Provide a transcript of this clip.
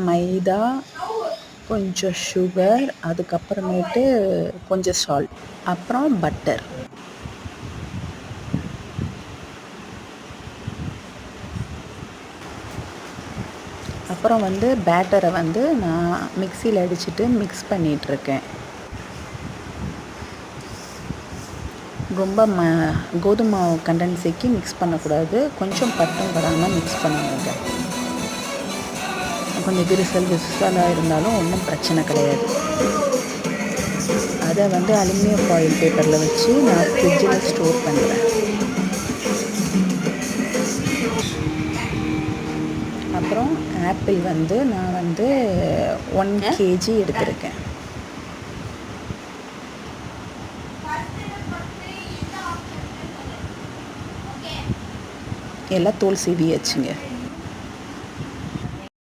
மைதா, கொஞ்சம் சுகர், அதுக்கப்புறமேட்டு கொஞ்சம் சால்ட், அப்புறம் பட்டர். அப்புறம் பேட்டரை நான் மிக்சியில் அடிச்சுட்டு மிக்ஸ் பண்ணிகிட்ருக்கேன். ரொம்ப கோதுமை மாவு கண்டன்சிக்கு மிக்ஸ் பண்ணக்கூடாது, கொஞ்சம் பட்டும் படாமல் மிக்ஸ் பண்ணணுங்க. கொஞ்சம் விரிசலாக இருந்தாலும் ஒன்றும் பிரச்சனை கிடையாது. அதை அலுமினியம் ஃபாயில் பேப்பரில் வச்சு நான் ஃப்ரிட்ஜில் ஸ்டோர் பண்ணுறேன். அப்புறம் ஆப்பிள் நான் 1 kg எடுத்திருக்கேன். எல்லாம் தோல் சீவியாச்சுங்க.